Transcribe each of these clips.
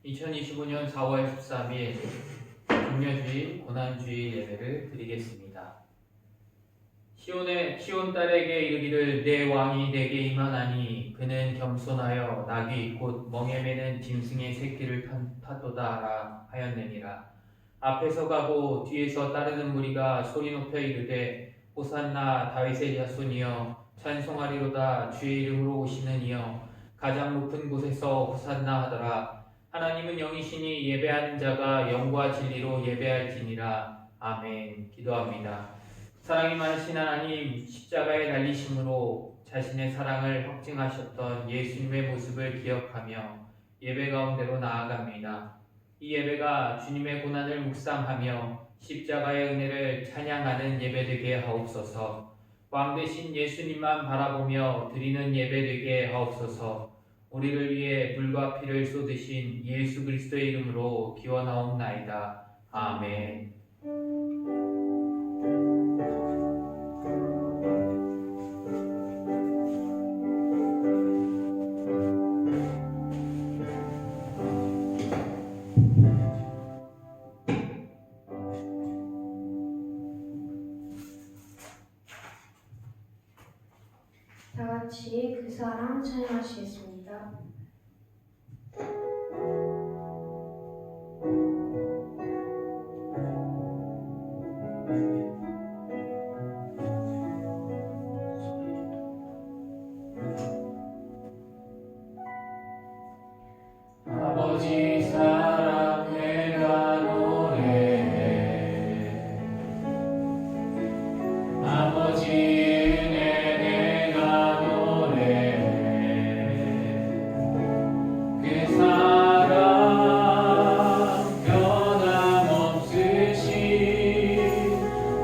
2025년 4월 13일 금요주일 고난주일 예배를 드리겠습니다. 시온 딸에게 이르기를 내 왕이 내게 임하나니 그는 겸손하여 나귀 곧 멍에 매는 짐승의 새끼를 탔도다 하였느니라. 앞에서 가고 뒤에서 따르는 무리가 소리 높여 이르되 호산나 다윗의 자손이여 찬송하리로다 주의 이름으로 오시는 이여 가장 높은 곳에서 호산나 하더라. 하나님은 영이시니 예배하는 자가 영과 진리로 예배할지니라. 아멘. 기도합니다. 사랑이 많으신 하나님, 십자가에 달리심으로 자신의 사랑을 확증하셨던 예수님의 모습을 기억하며 예배 가운데로 나아갑니다. 이 예배가 주님의 고난을 묵상하며 십자가의 은혜를 찬양하는 예배 되게 하옵소서. 왕 되신 예수님만 바라보며 드리는 예배 되게 하옵소서. 우리를 위해 물과 피를 쏟으신 예수 그리스도의 이름으로 기원하옵나이다. 아멘. 다 같이 그 사랑 찬양하시겠습니다. 아버지 사랑 내가 노래해 아버지 은혜 내가 노래해 그 사랑 변함없으신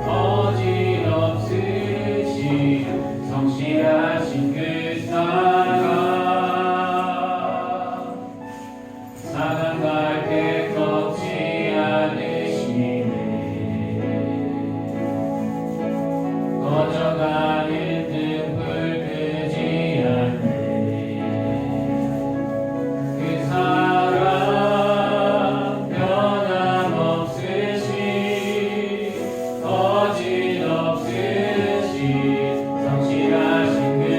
거짓없으신 성실하신 그 사랑 사랑할 때 꺾지 않으시네 꺼져가는 등불 끄지 않네 그 사랑 변함없으신 거짓없으신 성실하신 그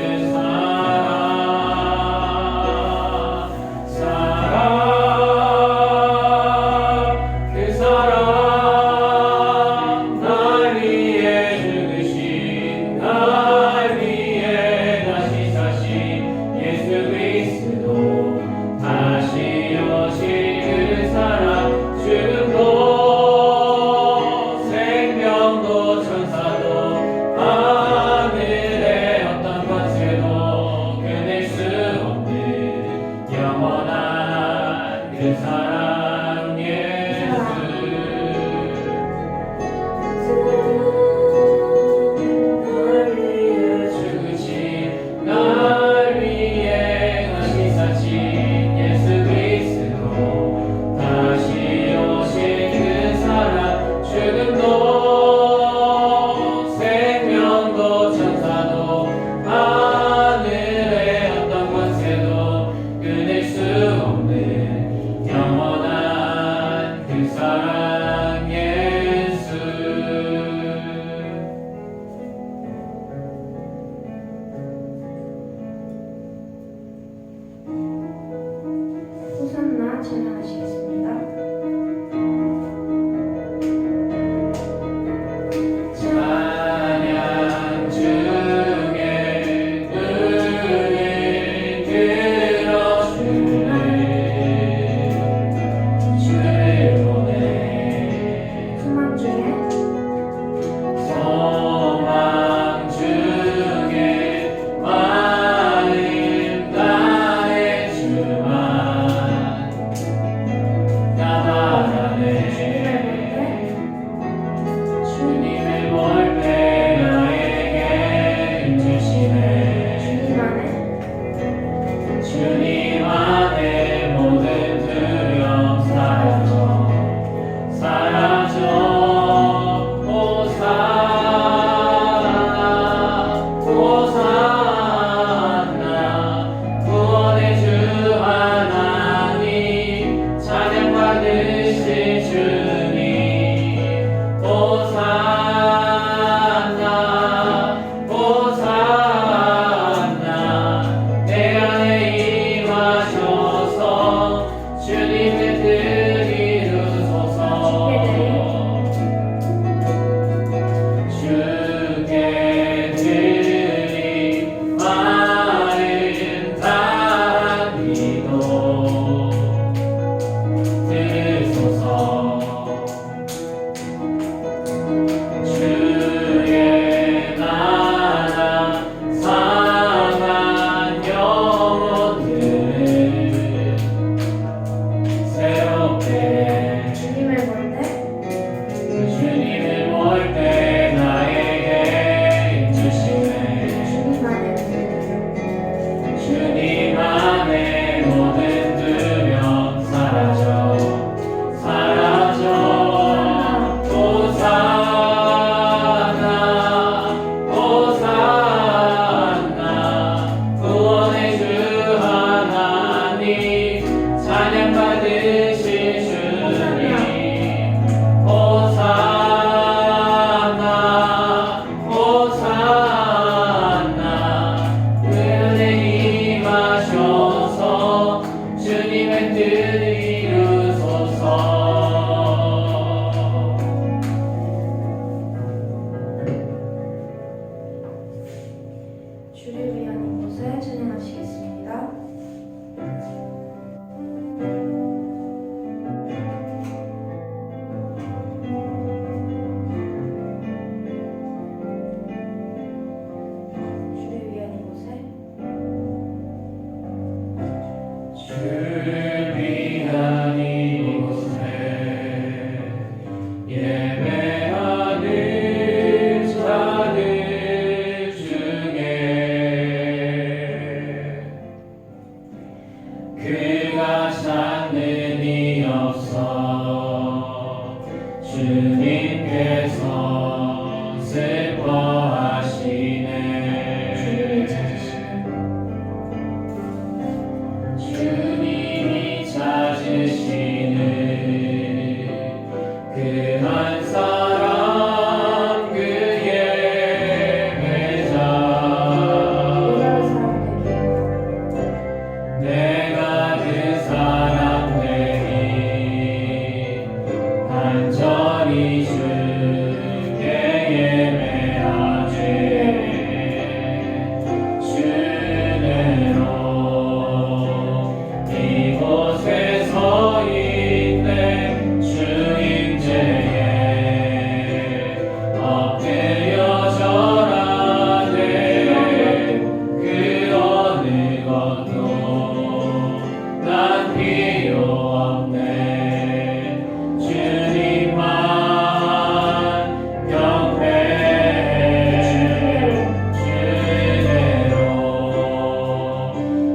그 사랑 예수 날 위해 죽으신 날 위해 다시 사신 예수 그리스도 다시 오신 그 사랑 죽음도 생명도 천사도 하늘의 어떤 권세도 끊을 수 없는 영원한 그 사랑 예수 호산나 찬양하시겠습니다. 찬양 중에 눈을 들어주네 주를 보내 소망 중에 소망 중에 마음 다해 주만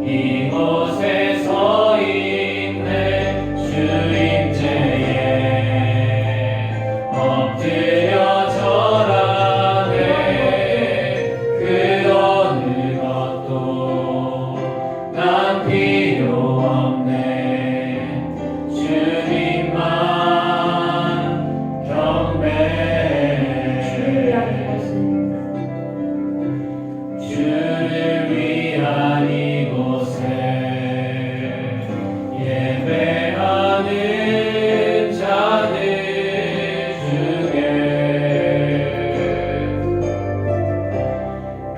이곳에 서 있네 주임제에 엎드려 절하네 그 어느 것도 난 필요 없네 주님만 경배해 주를 위한 이곳에 예배하는 자들 중에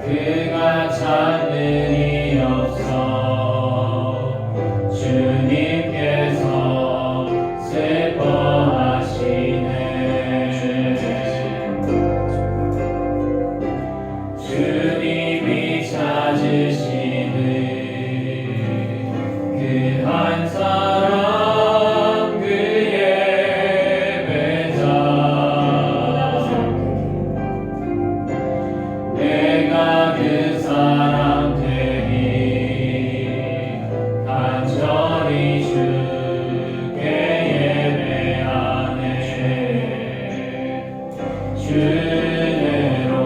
그가 찾는 이 없어 주님께서 슬퍼하시네 주님이 찾으시는 그 한 사람 그 예배자 내가 그 사람 되니 간절히 주께 예배하네 주내로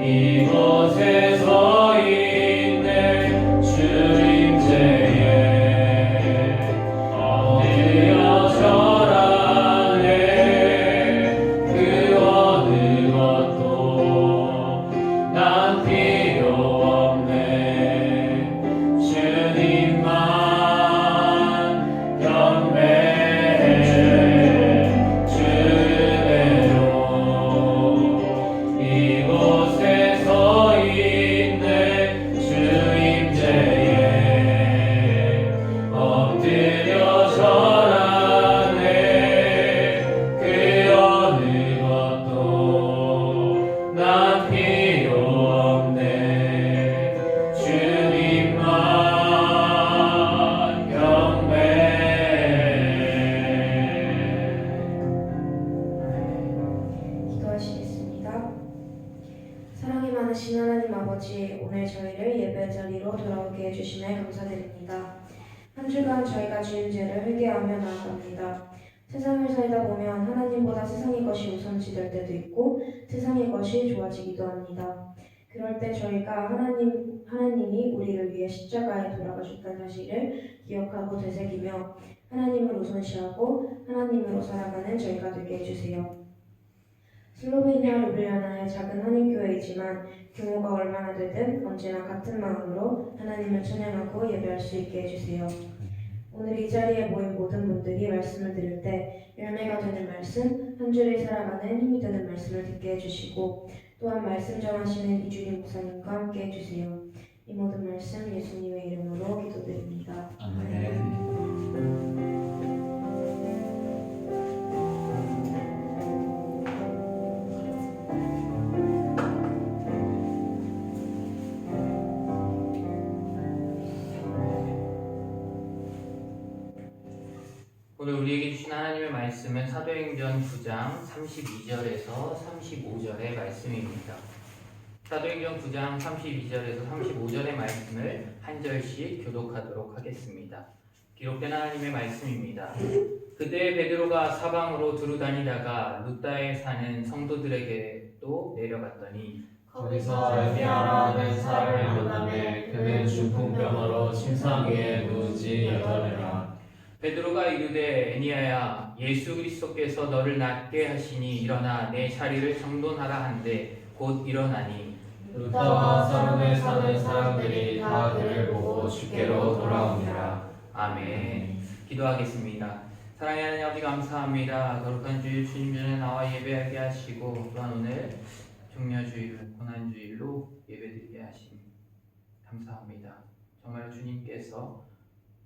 이곳에 서 있네 주임제에 엎드려 절하네 그 어느 것도 난 필요 없네 주님만 경배해 주내로 이곳에 서 있네 주임제에 엎드려 절하네 그 어느 것도 난 필요 없네 주님만 경배해 기도하시겠습니다. 사랑이 많으신 하나님 아버지, 오늘 저희를 예배 자리로 돌아오게 해주심에 감사드립니다. 한 주간 저희가 지은 죄를 회개하며 나아갑니다. 세상을 살다 보면 하나님보다 세상의 것이 우선시될 때도 있고 세상의 것이 좋아지기도 합니다. 그럴 때 저희가 하나님이 우리를 위해 십자가에 돌아가셨다는 사실을 기억하고 되새기며 하나님을 우선시하고 하나님으로 살아가는 저희가 되게 해주세요. 슬로베니아 르블리아나의 작은 한인교회이지만 규모가 얼마나 되든 언제나 같은 마음으로 하나님을 찬양하고 예배할 수 있게 해주세요. 오늘 이 자리에 모인 모든 분들이 말씀을 들을 때 열매가 되는 말씀, 한 주를 살아가는 힘이 되는 말씀을 듣게 해주시고 또한 말씀 전하시는 이주림 목사님과 함께 해주세요. 이 모든 말씀 예수님의 이름으로 기도드립니다. 아멘. 오늘 우리에게 주신 하나님의 말씀은 사도행전 9장 32절에서 35절의 말씀입니다. 사도행전 9장 32절에서 35절의 말씀을 한 절씩 교독하도록 하겠습니다. 기록된 하나님의 말씀입니다. 그때 베드로가 사방으로 두루 다니다가 루다에 사는 성도들에게도 내려갔더니 거기서 엘비아라 하는 사람을 만나매 그는 중풍병으로 침상 위에 누운 지 8회라. 베드로가 이르되 애니야야 예수 그리스도께서 너를 낫게 하시니 일어나 내 자리를 정돈하라 한데 곧 일어나니 루다와 사론에 사는 사람들이 다 그를 보고 주께로 돌아오니라. 아멘. 기도하겠습니다. 사랑의 하나님 아버지 감사합니다. 거룩한 주일 주님 전에 나와 예배하게 하시고 또한 오늘 종려주일 고난주일로 예배드리게 하심 감사합니다. 정말 주님께서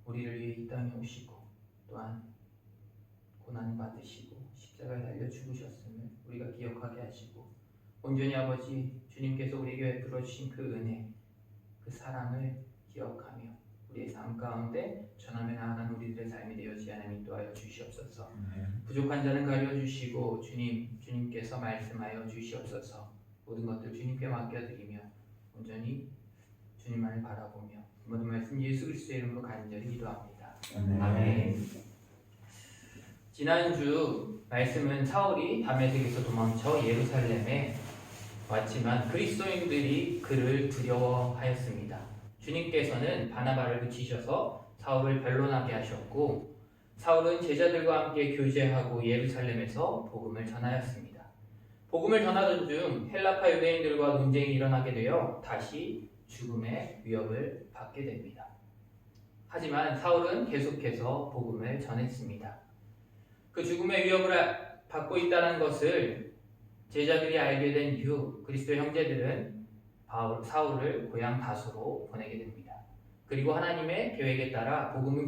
우리를 위해 이 땅에 오시고 또한 고난 받으시고 십자가에 달려 죽으셨음을 우리가 기억하게 하시고 온전히 아버지 주님께서 우리에게 베풀어 주신 그 은혜 그 사랑을 기억하며 우리의 삶 가운데 전하며 나아가는 우리들의 삶이 되어지게 하나님 인도하여 주시옵소서. 부족한 자는 가려주시고 주님께서 말씀하여 주시옵소서. 모든 것들 주님께 맡겨드리며 온전히 주님만을 바라보며 모든 말씀 예수 그리스도의 이름으로 간절히 기도합니다. 아멘. 지난주 말씀은 사울이 다메섹에서 도망쳐 예루살렘에 왔지만 그리스도인들이 그를 두려워하였습니다. 주님께서는 바나바를 붙이셔서 사울을 변론하게 하셨고 사울은 제자들과 함께 교제하고 예루살렘에서 복음을 전하였습니다. 복음을 전하던 중 헬라파 유대인들과 논쟁이 일어나게 되어 다시 죽음의 위협을 받게 됩니다. 하지만 사울은 계속해서 복음을 전했습니다. 그 죽음의 위협을 받고 있다는 것을 제자들이 알게 된 이후 그리스도의 형제들은 사울을 고향 다소로 보내게 됩니다. 그리고 하나님의 계획에 따라 복음은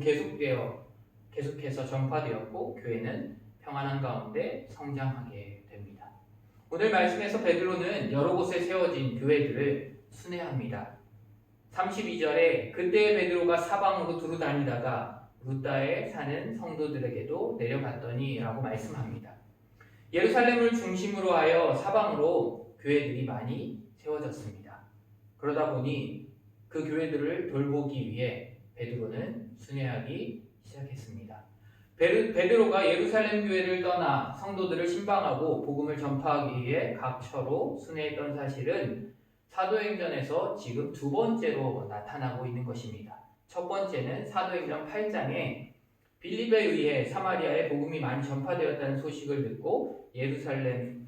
계속해서 전파되었고 교회는 평안한 가운데 성장하게 됩니다. 오늘 말씀에서 베드로는 여러 곳에 세워진 교회들을 순회합니다. 32절에 그때 베드로가 사방으로 두루 다니다가 루다에 사는 성도들에게도 내려갔더니 라고 말씀합니다. 예루살렘을 중심으로 하여 사방으로 교회들이 많이 세워졌습니다. 그러다 보니 그 교회들을 돌보기 위해 베드로는 순회하기 시작했습니다. 베드로가 예루살렘 교회를 떠나 성도들을 신방하고 복음을 전파하기 위해 각처로 순회했던 사실은 사도행전에서 지금 두 번째로 나타나고 있는 것입니다. 첫 번째는 사도행전 8장에 빌립에 의해 사마리아에 복음이 많이 전파되었다는 소식을 듣고 예루살렘에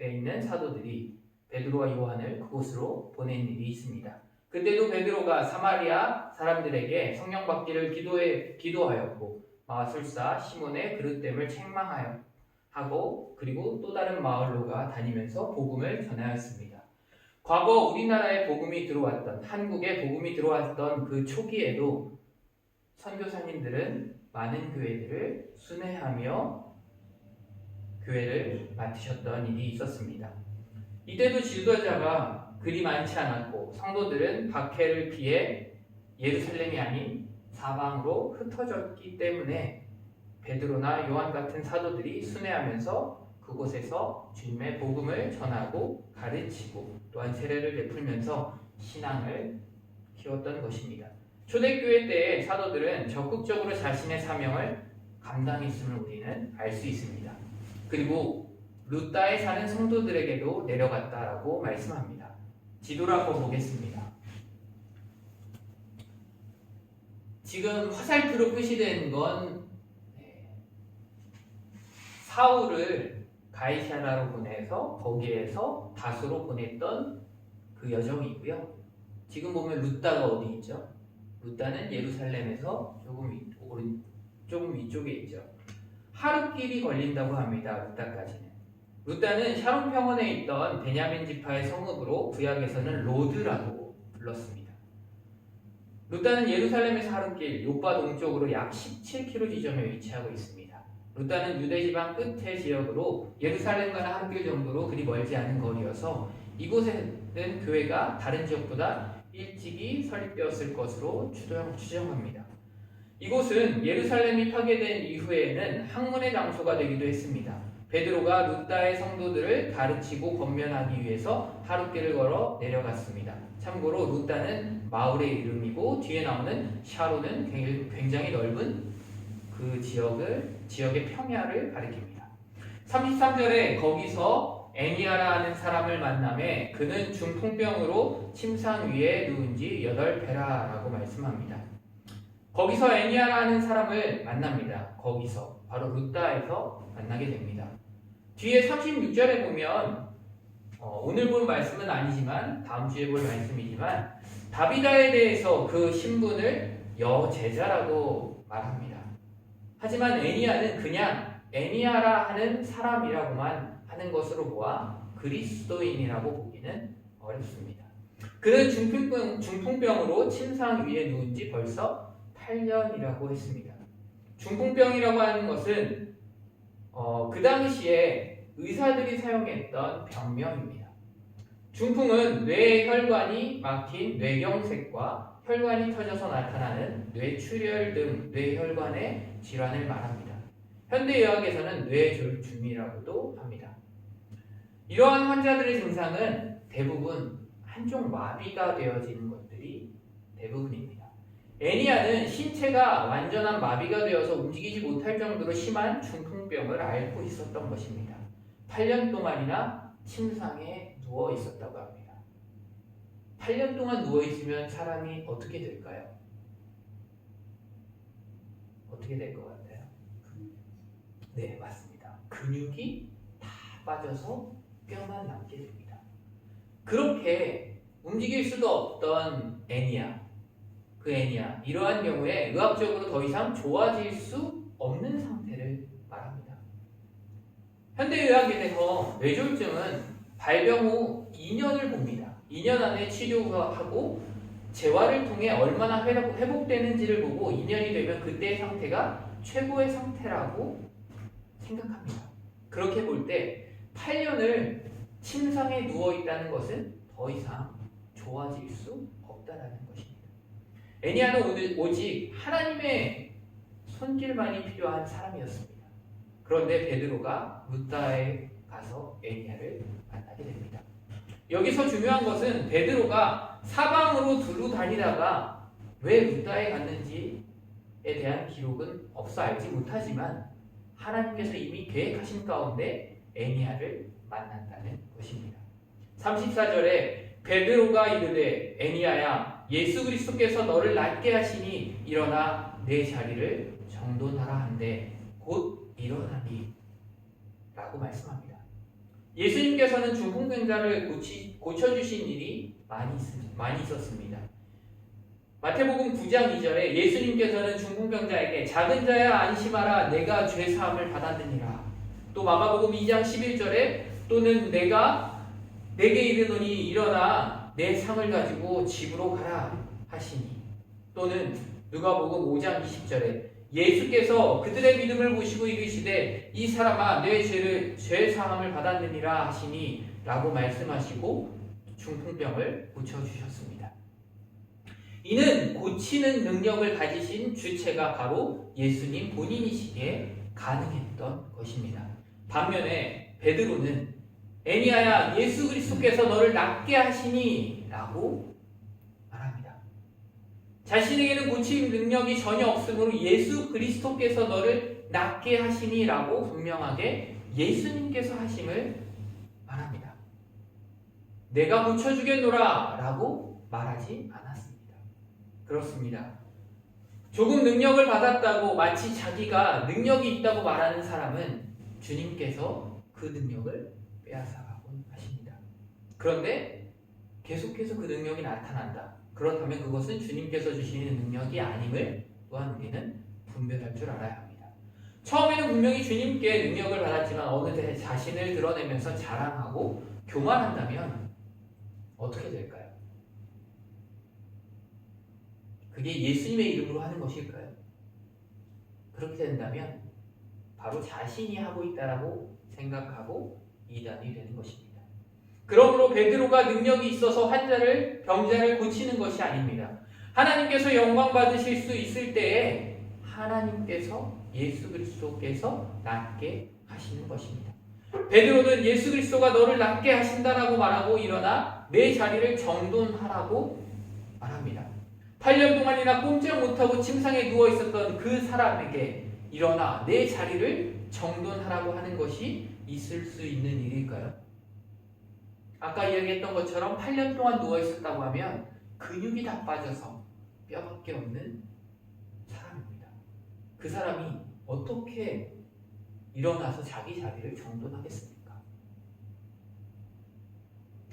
있는 사도들이 베드로와 요한을 그곳으로 보낸 일이 있습니다. 그때도 베드로가 사마리아 사람들에게 성령 받기를 기도하였고 마술사 시몬의 그릇됨을 책망하고 그리고 또 다른 마을로가 다니면서 복음을 전하였습니다. 과거 우리나라에 복음이 들어왔던 한국에 복음이 들어왔던 그 초기에도 선교사님들은 많은 교회들을 순회하며 교회를 맡으셨던 일이 있었습니다. 이때도 지도자가 그리 많지 않았고 성도들은 박해를 피해 예루살렘이 아닌 사방으로 흩어졌기 때문에 베드로나 요한 같은 사도들이 순회하면서 그곳에서 주님의 복음을 전하고 가르치고 또한 세례를 베풀면서 신앙을 키웠던 것입니다. 초대교회 때의 사도들은 적극적으로 자신의 사명을 감당했음을 우리는 알 수 있습니다. 그리고 루다에 사는 성도들에게도 내려갔다라고 말씀합니다. 지도를 한번 보겠습니다. 지금 화살표로 표시된 건 사울을 가이사라로 보내서 거기에서 다소로 보냈던 그 여정이고요. 지금 보면 루다가 어디 있죠? 루다는 예루살렘에서 조금 위쪽에 있죠. 하루길이 걸린다고 합니다. 루다까지는. 루다는 샤론 평원에 있던 베냐민 지파의 성읍으로 구약에서는 로드라고 불렀습니다. 루다는 예루살렘에서 하루길 요파 동쪽으로 약 17km 지점에 위치하고 있습니다. 루다는 유대 지방 끝의 지역으로 예루살렘과는 하루길 정도로 그리 멀지 않은 거리여서 이곳에는 교회가 다른 지역보다 일찍이 설립되었을 것으로 추정합니다. 이곳은 예루살렘이 파괴된 이후에는 학문의 장소가 되기도 했습니다. 베드로가 루다의 성도들을 가르치고 권면하기 위해서 하룻길을 걸어 내려갔습니다. 참고로 루다는 마을의 이름이고 뒤에 나오는 샤론은 굉장히 넓은 그 지역의 평야를 가리킵니다. 33절에 거기서 애니아라 하는 사람을 만나매 그는 중풍병으로 침상 위에 누운 지 8배라라고 말씀합니다. 거기서 애니아라 하는 사람을 만납니다. 거기서 바로 루다에서 만나게 됩니다. 뒤에 36절에 보면 오늘 본 말씀은 아니지만 다음 주에 볼 말씀이지만 다비다에 대해서 그 신분을 여제자라고 말합니다. 하지만 애니아는 그냥 애니아라 하는 사람이라고만 하는 것으로 보아 그리스도인이라고 보기는 어렵습니다. 그는 중풍병으로 침상 위에 누운 지 벌써 8년이라고 했습니다. 중풍병이라고 하는 것은 그 당시에 의사들이 사용했던 병명입니다. 중풍은 뇌의 혈관이 막힌 뇌경색과 혈관이 터져서 나타나는 뇌출혈 등 뇌혈관의 질환을 말합니다. 현대의학에서는 뇌졸중이라고도 합니다. 이러한 환자들의 증상은 대부분 한쪽 마비가 되어지는 것들이 대부분입니다. 애니아는 신체가 완전한 마비가 되어서 움직이지 못할 정도로 심한 중풍병을 앓고 있었던 것입니다. 8년 동안이나 침상에 누워 있었다고 합니다. 8년 동안 누워 있으면 사람이 어떻게 될까요? 어떻게 될 것 같아요? 네, 맞습니다. 근육이 다 빠져서 뼈만 남게 됩니다. 그렇게 움직일 수도 없던 애니아, 그 애니아, 이러한 경우에 의학적으로 더 이상 좋아질 수 없는 상태를 말합니다. 현대의학에서 뇌졸중은 발병 후 2년을 봅니다. 2년 안에 치료하고 재활을 통해 얼마나 회복되는지를 보고 2년이 되면 그때의 상태가 최고의 상태라고 생각합니다. 그렇게 볼 때 8년을 침상에 누워 있다는 것은 더 이상 좋아질 수 없다라는 것입니다. 애니아는 오직 하나님의 손길만이 필요한 사람이었습니다. 그런데 베드로가 루다에 가서 애니아를 만나게 됩니다. 여기서 중요한 것은 베드로가 사방으로 두루 다니다가 왜 루다에 갔는지에 대한 기록은 없어 알지 못하지만 하나님께서 이미 계획하신 가운데 애니아를 만난다는 것입니다. 34절에 베드로가 이르되 애니아야 예수 그리스도께서 너를 낫게 하시니 일어나 내 자리를 정돈하라 한데 곧 일어나니 라고 말씀합니다. 예수님께서는 중풍병자를 고쳐주신 일이 많이 있었습니다. 마태복음 9장 2절에 예수님께서는 중풍병자에게 작은 자야 안심하라 내가 죄사함을 받았느니라. 또 마가복음 2장 11절에 또는 내가 내게 이르노니 일어나 내 상을 가지고 집으로 가라 하시니 또는 누가복음 5장 20절에 예수께서 그들의 믿음을 보시고 이르시되 이 사람아 내 죄사함을 받았느니라 하시니 라고 말씀하시고 중풍병을 고쳐주셨습니다. 이는 고치는 능력을 가지신 주체가 바로 예수님 본인이시기에 가능했던 것입니다. 반면에 베드로는 애니아야 예수 그리스도께서 너를 낫게 하시니 라고 말합니다. 자신에게는 고칠 능력이 전혀 없으므로 예수 그리스도께서 너를 낫게 하시니 라고 분명하게 예수님께서 하심을 말합니다. 내가 고쳐주겠노라 라고 말하지 않았습니다. 그렇습니다. 조금 능력을 받았다고 마치 자기가 능력이 있다고 말하는 사람은 주님께서 그 능력을 빼앗아가곤 하십니다. 그런데 계속해서 그 능력이 나타난다. 그렇다면 그것은 주님께서 주시는 능력이 아님을 또한 우리는 분별할 줄 알아야 합니다. 처음에는 분명히 주님께 능력을 받았지만 어느새 자신을 드러내면서 자랑하고 교만한다면 어떻게 될까요? 그게 예수님의 이름으로 하는 것일까요? 그렇게 된다면 바로 자신이 하고 있다라고 생각하고 이단이 되는 것입니다. 그러므로 베드로가 능력이 있어서 병자를 고치는 것이 아닙니다. 하나님께서 영광 받으실 수 있을 때에 하나님께서 예수 그리스도께서 낫게 하시는 것입니다. 베드로는 예수 그리스도가 너를 낫게 하신다라고 말하고 일어나 내 자리를 정돈하라고 말합니다. 8년 동안이나 꼼짝 못하고 침상에 누워 있었던 그 사람에게 일어나 내 자리를 정돈하라고 하는 것이 있을 수 있는 일일까요? 아까 이야기했던 것처럼 8년 동안 누워 있었다고 하면 근육이 다 빠져서 뼈밖에 없는 사람입니다. 그 사람이 어떻게 일어나서 자기 자리를 정돈하겠습니까?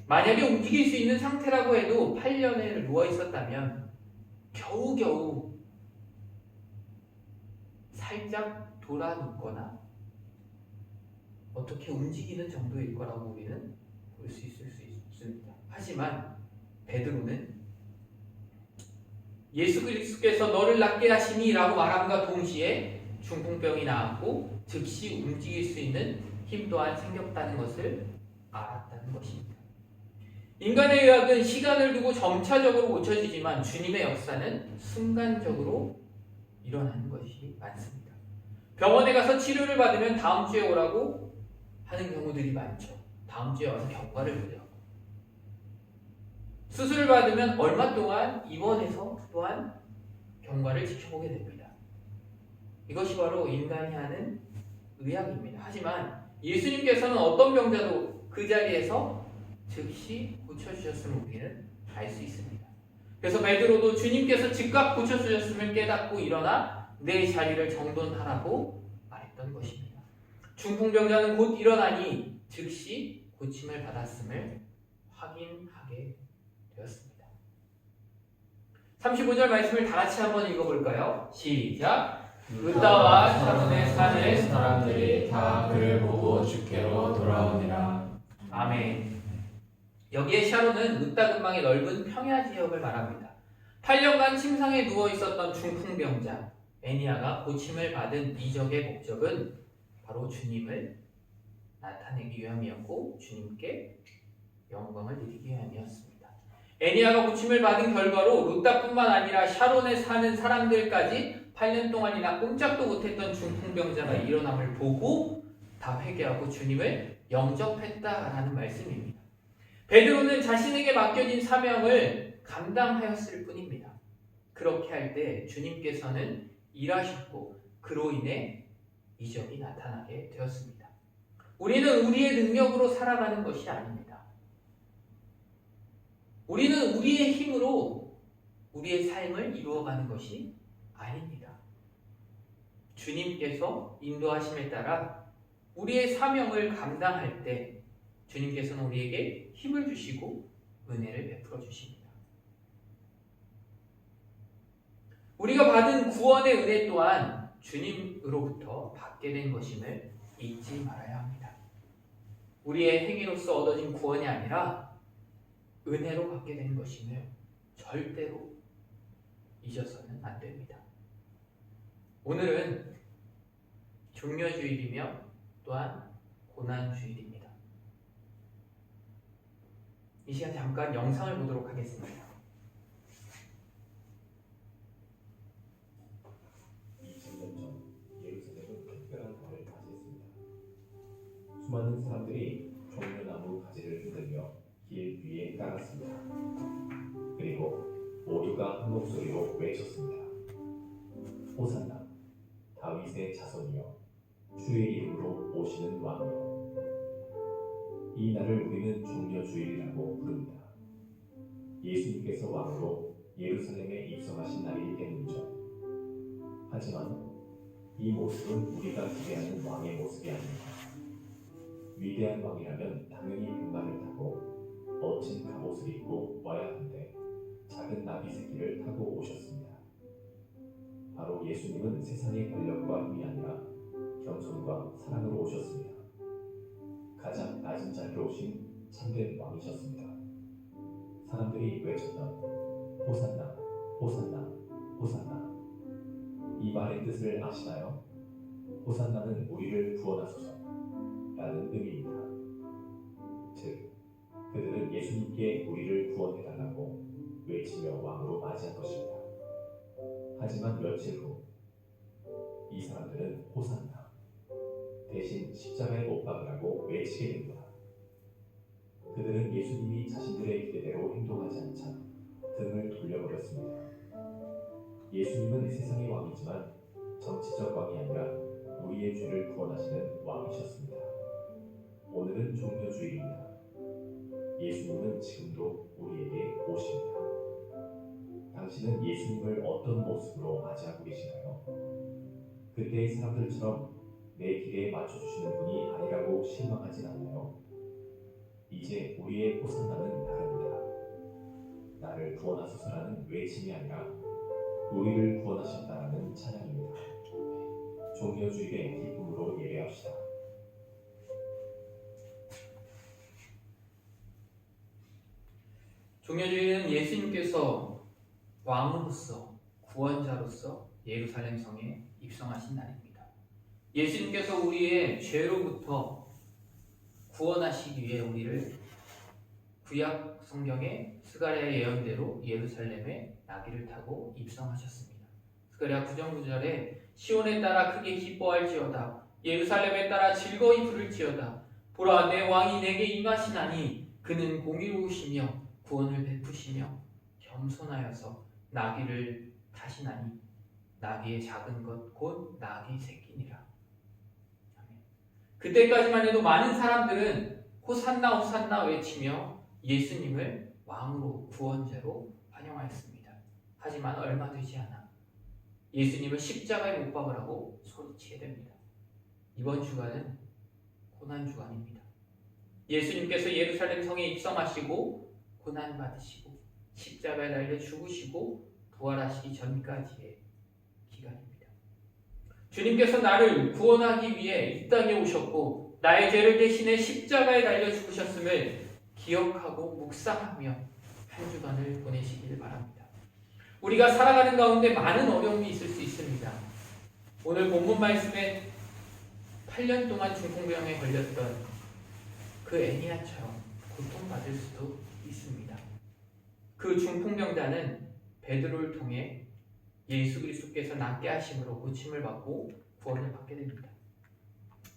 만약에 움직일 수 있는 상태라고 해도 8년을 누워 있었다면 겨우겨우 살짝 돌아 눕거나 어떻게 움직이는 정도일 거라고 우리는 볼 수 있을 수 있습니다. 하지만 베드로는 예수 그리스도께서 너를 낫게 하시니 라고 말함과 동시에 중풍병이 나았고 즉시 움직일 수 있는 힘 또한 생겼다는 것을 알았다는 것입니다. 인간의 의학은 시간을 두고 점차적으로 고쳐지지만 주님의 역사는 순간적으로 일어나는 것이 많습니다. 병원에 가서 치료를 받으면 다음 주에 오라고 하는 경우들이 많죠. 다음 주에 와서 경과를 보려고. 수술을 받으면 얼마 동안 입원해서 또한 경과를 지켜보게 됩니다. 이것이 바로 인간이 하는 의학입니다. 하지만 예수님께서는 어떤 병자도 그 자리에서 즉시 고쳐주셨음을 우리는 알 수 있습니다. 그래서 베드로도 주님께서 즉각 고쳐주셨음을 깨닫고 일어나 내 자리를 정돈하라고 말했던 것입니다. 중풍병자는 곧 일어나니 즉시 고침을 받았음을 확인하게 되었습니다. 35절 말씀을 다 같이 한번 읽어볼까요? 시작! 르다와 샤론에 사는 사람들이 다 그를 보고 주께로 돌아오니라. 아멘. 여기에 샤론은 르다 근방의 넓은 평야 지역을 말합니다. 8년간 침상에 누워 있었던 중풍병자 애니아가 고침을 받은 이적의 목적은 바로 주님을 나타내기 위함이었고 주님께 영광을 드리기 위함이었습니다. 애니아가 고침을 받은 결과로 르다뿐만 아니라 샤론에 사는 사람들까지 8년 동안이나 꼼짝도 못했던 중풍병자가 일어남을 보고 다 회개하고 주님을 영접했다라는 말씀입니다. 베드로는 자신에게 맡겨진 사명을 감당하였을 뿐입니다. 그렇게 할 때 주님께서는 일하셨고 그로 인해 이적이 나타나게 되었습니다. 우리는 우리의 능력으로 살아가는 것이 아닙니다. 우리는 우리의 힘으로 우리의 삶을 이루어가는 것이 아닙니다. 주님께서 인도하심에 따라 우리의 사명을 감당할 때 주님께서는 우리에게 힘을 주시고 은혜를 베풀어 주십니다. 우리가 받은 구원의 은혜 또한 주님으로부터 받게 된 것임을 잊지 말아야 합니다. 우리의 행위로서 얻어진 구원이 아니라 은혜로 받게 된 것임을 절대로 잊어서는 안 됩니다. 오늘은 종려주일이며 또한 고난주일입니다. 이 시간 잠깐 영상을 보도록 하겠습니다. 2000년 전 예루살렘은 특별한 날을 맞이했습니다. 수많은 사람들이 종려나무 가지를 흔들며 길 위에 따랐습니다. 그리고 모두가 한 목소리로 외쳤습니다. 호산나, 다윗의 자손이여, 주의 이름으로 오시는 왕이여. 이 날을 우리는 종려주일이라고 부릅니다. 예수님께서 왕으로 예루살렘에 입성하신 날이기 때문이죠. 하지만 이 모습은 우리가 기대하는 왕의 모습이 아닙니다. 위대한 왕이라면 당연히 금발을 타고 멋진 갑옷을 입고 와야 하는데 작은 나비 새끼를 타고 오셨습니다. 바로 예수님은 세상의 권력과 힘이 아니라 겸손과 사랑으로 오셨습니다. 가장 낮은 자리로 오신 참된 왕이셨습니다. 사람들이 외쳤던 호산나, 호산나, 호산나. 이 말의 뜻을 아시나요? 호산나는 우리를 구원하소서 라는 의미입니다. 즉, 그들은 예수님께 우리를 구원해달라고 외치며 왕으로 맞이한 것입니다. 하지만 며칠 후 이 사람들은 호산나 대신 십자가에 못 박으라고 외치게 됩니다. 그들은 예수님이 자신들의 기대대로 행동하지 않자 등을 돌려버렸습니다. 예수님은 세상의 왕이지만 정치적 왕이 아니라 우리의 죄를 구원하시는 왕이셨습니다. 오늘은 종려주일입니다. 예수님은 지금도 우리에게 오십니다. 당신은 예수님을 어떤 모습으로 맞이하고 계시나요? 그때의 사람들처럼 내 길에 맞춰주시는 분이 아니라고 실망하진 않나요? 이제 우리의 호산나는 다릅니다. 나를 구원하소서라는 외침이 아니라 우리를 구원하셨다라는 찬양입니다. 종려주일의 기쁨으로 예배합시다. 종려주일은 예수님께서 왕으로서 구원자로서 예루살렘 성에 입성하신 날입니다. 예수님께서 우리의 죄로부터 구원하시기 위해 우리를 구약 성경의 스가랴의 예언대로 예루살렘에 나귀를 타고 입성하셨습니다. 스가랴 9장 9절에 시온에 따라 크게 기뻐할지어다 예루살렘에 따라 즐거이 부를지어다 보라 내 왕이 내게 임하시나니 그는 공의로우시며 구원을 베푸시며 겸손하여서 나귀를 타시나니 나귀의 작은 것 곧 나귀 새끼니라. 아멘. 그때까지만 해도 많은 사람들은 호산나 호산나 외치며 예수님을 왕으로 구원자로 환영하였습니다. 하지만 얼마 되지 않아 예수님을 십자가에 못 박으라고 소리치게 됩니다. 이번 주간은 고난 주간입니다. 예수님께서 예루살렘 성에 입성하시고 고난 받으시고 십자가에 달려 죽으시고 부활하시기 전까지의 기간입니다. 주님께서 나를 구원하기 위해 이 땅에 오셨고 나의 죄를 대신해 십자가에 달려 죽으셨음을 기억하고 묵상하며 한 주간을 보내시길 바랍니다. 우리가 살아가는 가운데 많은 어려움이 있을 수 있습니다. 오늘 본문 말씀에 8년 동안 중풍병에 걸렸던 그 애니아처럼 고통받을 수도 있습니다. 그 중풍병자는 베드로를 통해 예수 그리스도께서 낫게 하심으로 고침을 받고 구원을 받게 됩니다.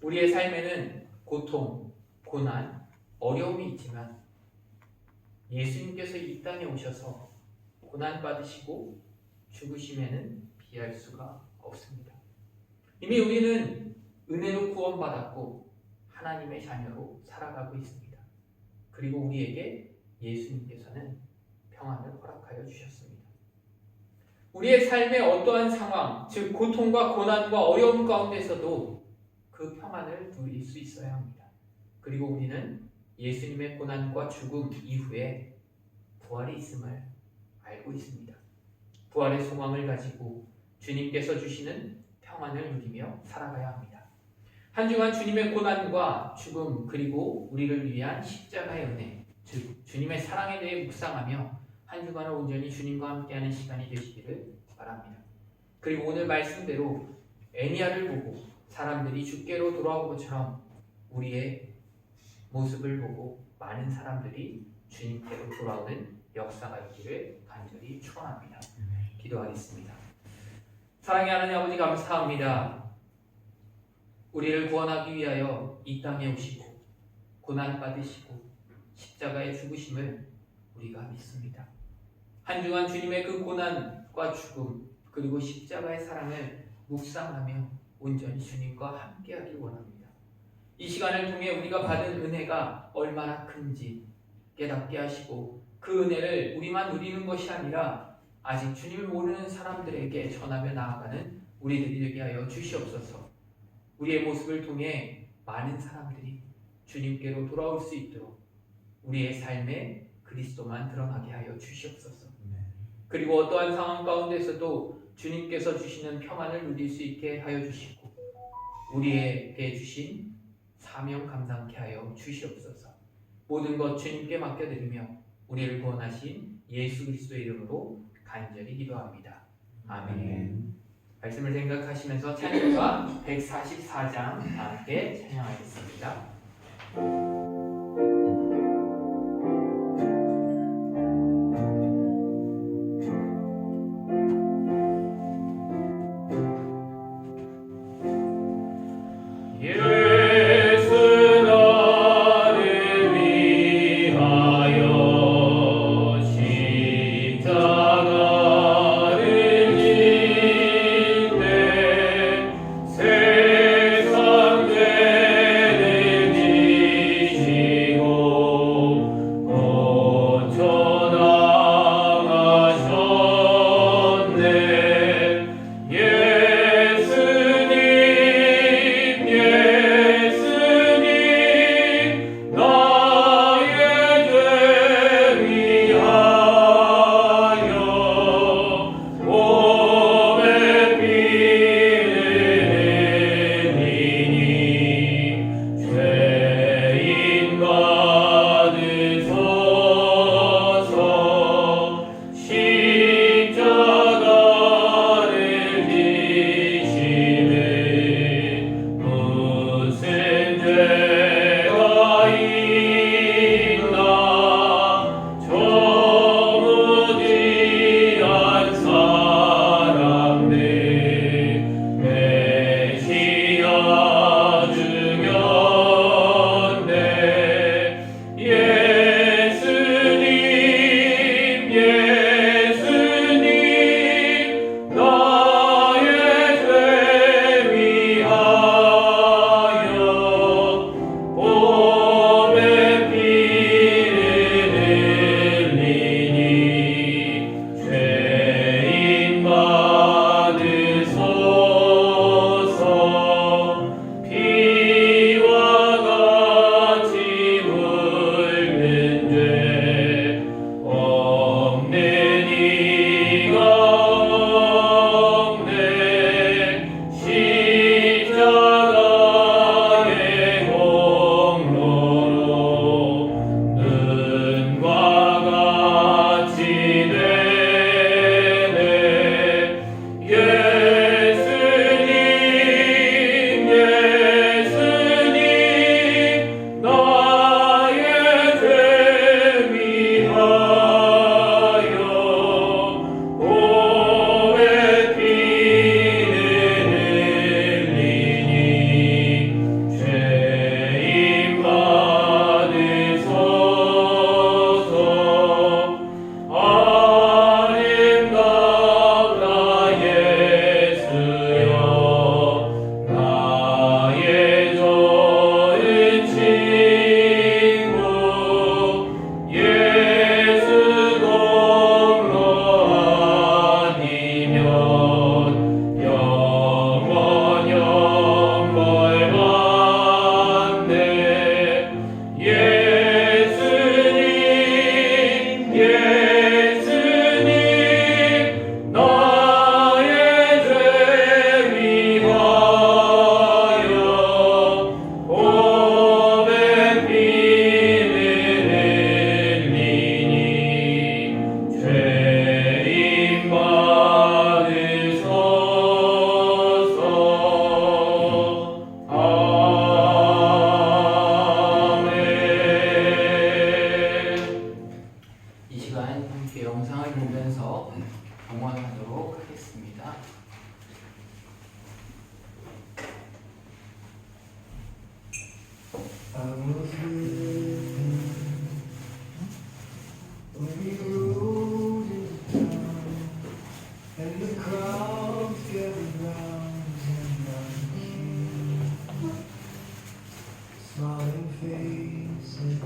우리의 삶에는 고통, 고난, 어려움이 있지만 예수님께서 이 땅에 오셔서 고난 받으시고 죽으심에는 비할 수가 없습니다. 이미 우리는 은혜로 구원받았고 하나님의 자녀로 살아가고 있습니다. 그리고 우리에게 예수님께서는 평안을 허락하여 주셨습니다. 우리의 삶의 어떠한 상황, 즉 고통과 고난과 어려움 가운데서도 그 평안을 누릴 수 있어야 합니다. 그리고 우리는 예수님의 고난과 죽음 이후에 부활이 있음을 알고 있습니다. 부활의 소망을 가지고 주님께서 주시는 평안을 누리며 살아가야 합니다. 한 주간 주님의 고난과 죽음 그리고 우리를 위한 십자가의 은혜, 즉 주님의 사랑에 대해 묵상하며 한 주간을 온전히 주님과 함께하는 시간이 되시기를 바랍니다. 그리고 오늘 말씀대로 애니아를 보고 사람들이 주께로 돌아온 것처럼 우리의 모습을 보고 많은 사람들이 주님께로 돌아오는 역사가 있기를 간절히 축원합니다. 기도하겠습니다. 사랑의 하나님 아버지 감사합니다. 우리를 구원하기 위하여 이 땅에 오시고 고난 받으시고 십자가에 죽으심을 우리가 믿습니다. 한 주간 주님의 그 고난과 죽음 그리고 십자가의 사랑을 묵상하며 온전히 주님과 함께하길 원합니다. 이 시간을 통해 우리가 받은 은혜가 얼마나 큰지 깨닫게 하시고 그 은혜를 우리만 누리는 것이 아니라 아직 주님을 모르는 사람들에게 전하며 나아가는 우리들이 되게 하여 주시옵소서. 우리의 모습을 통해 많은 사람들이 주님께로 돌아올 수 있도록 우리의 삶에 그리스도만 드러나게 하여 주시옵소서. 그리고 어떠한 상황 가운데서도 주님께서 주시는 평안을 누릴 수 있게 하여 주시고 우리에게 주신 사명 감당케 하여 주시옵소서. 모든 것 주님께 맡겨드리며 우리를 구원하신 예수 그리스도의 이름으로 간절히 기도합니다. 아멘. 말씀을 생각하시면서 찬양가 144장 함께 찬양하겠습니다. 세상 되는 영원 영벌받네. 예수님 예수님 나의 죄 위하여 오백 피를 흘리니 죄인 받으소서. 아멘. 이 시간 함께 영상을 보면서 경원하도록 하겠습니다. I was with him when we rode into town, and the crowds gathered round him like a king. Smiling faces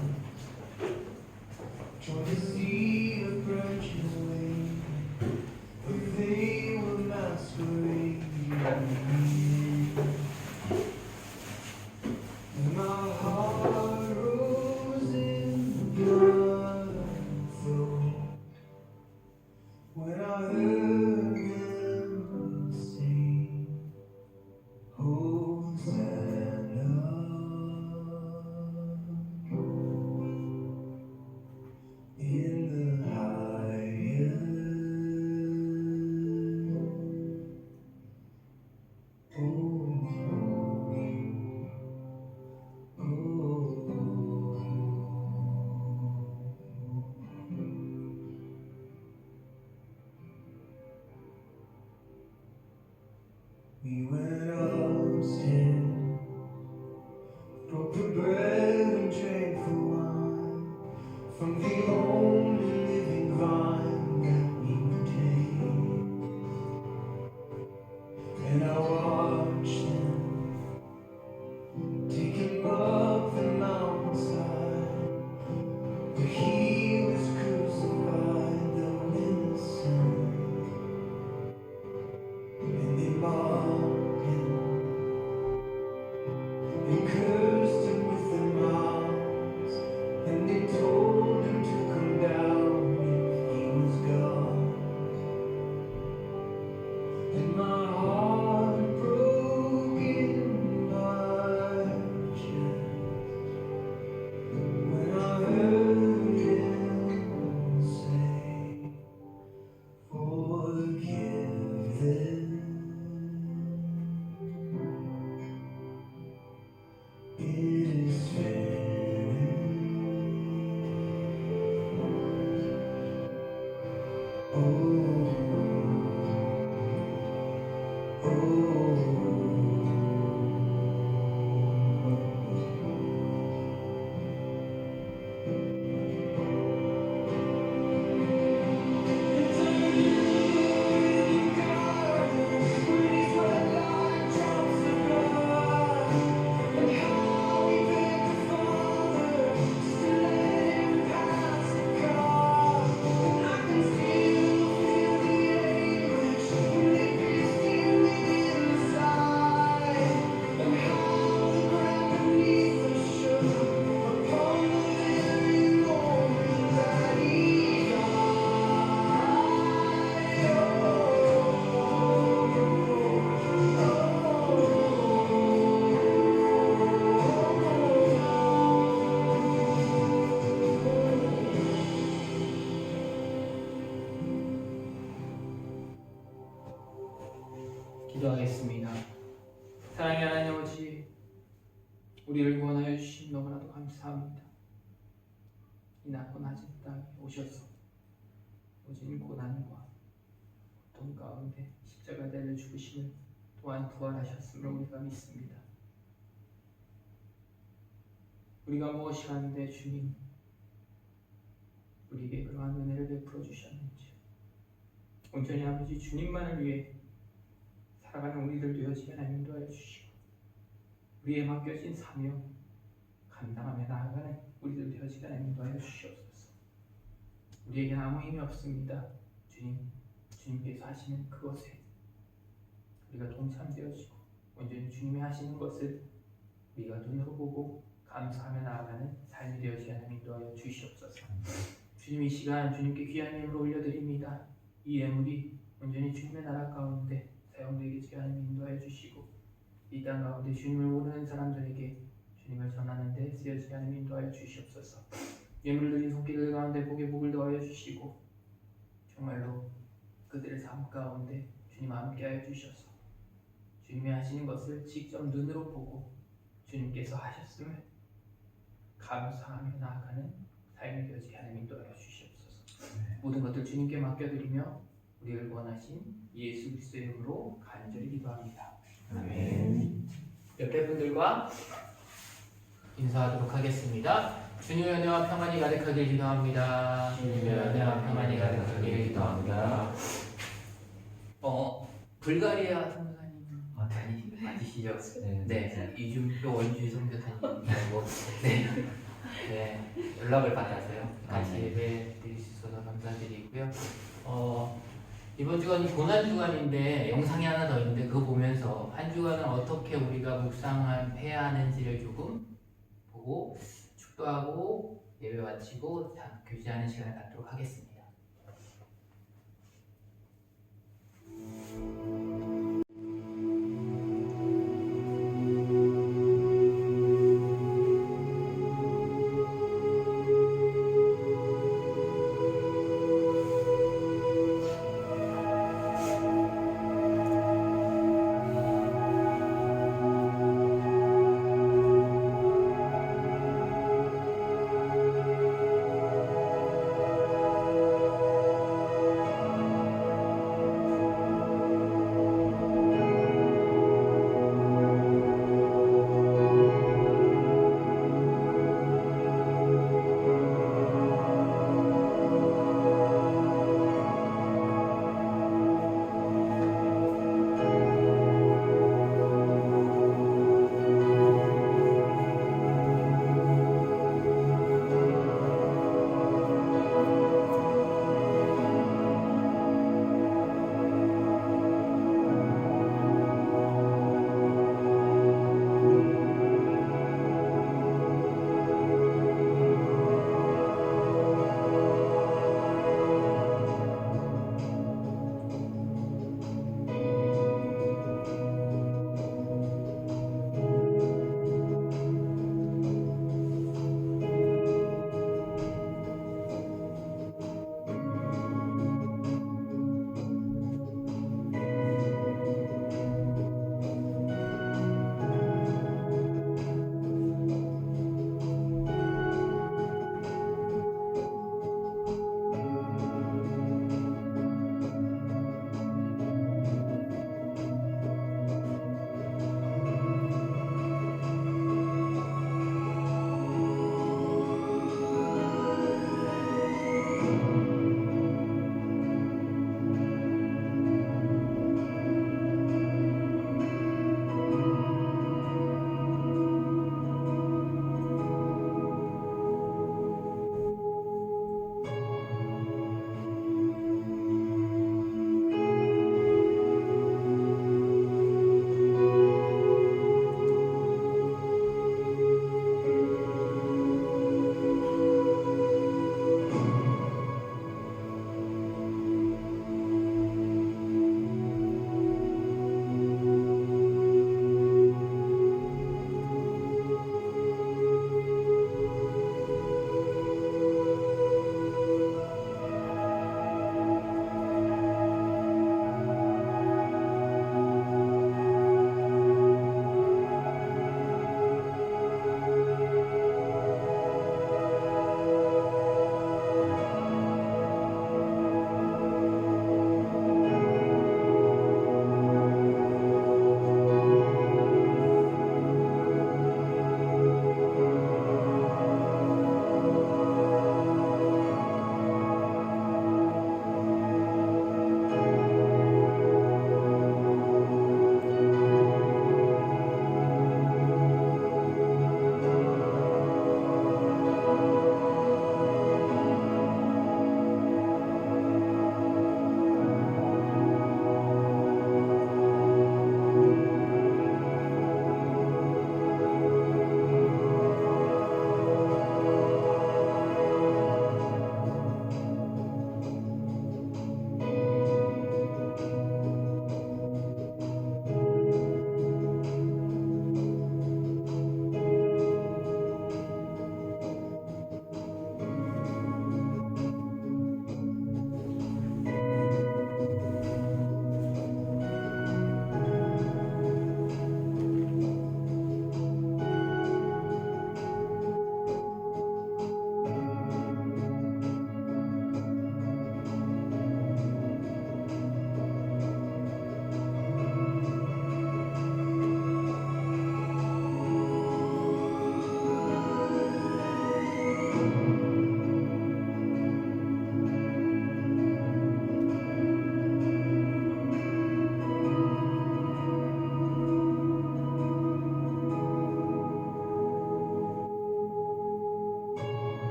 joined the sea of branches waving, but they were masquerading. And my heart rose in blood and throat when I heard them sing, Hosanna. In the highest. We went upstairs, broke the bread and drank the wine from the only living vine that we would take. And I watched them take him up the mountainside, where he was crucified, though innocent. And they mocked him and cursed him with their mouths, and they told him to come down if he was God. And my heart broke in my chest when I heard him say, forgive them. It is finished. Oh, 기도하겠습니다. 사랑의 하나님 아버지, 우리를 구원하여 주신 너무나도 감사합니다. 이 낮고 낮은 땅에 오셔서 오진 고난과 고통 가운데 십자가 대를 죽으심을 또한 부활하셨음을 우리가 믿습니다. 우리가 무엇이 하는데 주님 우리에게 그러한 은혜를 베풀어 주셨는지 온전히 아버지 주님만을 위해 살아가는 우리들 되어지게 하나님 인도하여 주시고 우리에 맡겨진 사명 감당하며 나아가는 우리들 되어지게 하나님 인도하여 주시옵소서. 우리에게는 아무 힘이 없습니다. 주님, 주님께서 하시는 그것에 우리가 동참되어지고 온전히 주님이 하시는 것을 우리가 눈으로 보고 감사하며 나아가는 삶이 되어지게 하나님 인도하여 주시옵소서. 주님 이 시간 주님께 귀한 예물을 올려드립니다. 이 예물이 온전히 주님의 나라 가운데 사용되게 하나님 인도하여 주시고 이 땅 가운데 주님을 모르는 사람들에게 주님을 전하는 데 쓰여지게 하나님 인도하여 주시옵소서. 예물을 드린 손길들 가운데 복에 복을 더하여 주시고 정말로 그들의 삶 가운데 주님 함께하여 주셔서 주님이 하시는 것을 직접 눈으로 보고 주님께서 하셨음을 감사하며 나아가는 삶이 되어지게 하나님 인도하여 주시옵소서. 모든 것들 주님께 맡겨드리며 우리를 원하신 예수 그리스도의 이름으로 간절히 기도합니다. 아멘. 옆에 분들과 인사하도록 하겠습니다. 주님의 은혜와 평안이 가득하길 기도합니다. 주님의 은혜와 평안이 가득하길 기도합니다. 불가리아 선교사님 맞으시죠? 네, 이준표 원주의 선교사님이라고 네, 연락을 받아서요. 같이 예배 드릴 수 있어서 감사드리고요. 이번 주간이 고난 주간인데 영상이 하나 더 있는데 그거 보면서 한 주간은 어떻게 우리가 묵상해야 하는지를 조금 보고 축도하고 예배 마치고 교제하는 시간을 갖도록 하겠습니다.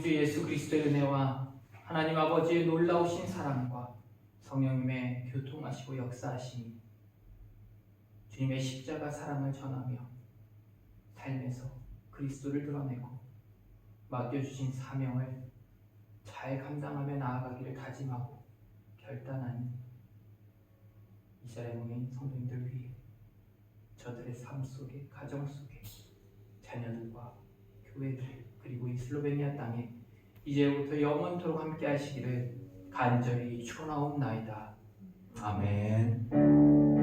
주 예수 그리스도의 은혜와 하나님 아버지의 놀라우신 사랑과 성령님의 교통하시고 역사하심이 주님의 십자가 사랑을 전하며 삶에서 그리스도를 드러내고 맡겨주신 사명을 잘 감당하며 나아가기를 다짐하고 결단하는 이스라엘 모인 성도님들 위해 저들의 삶 속에, 가정 속에, 자녀들과 교회들 그리고 이 슬로베니아 땅에 이제부터 영원토록 함께 하시기를 간절히 축원하옵나이다. 아멘.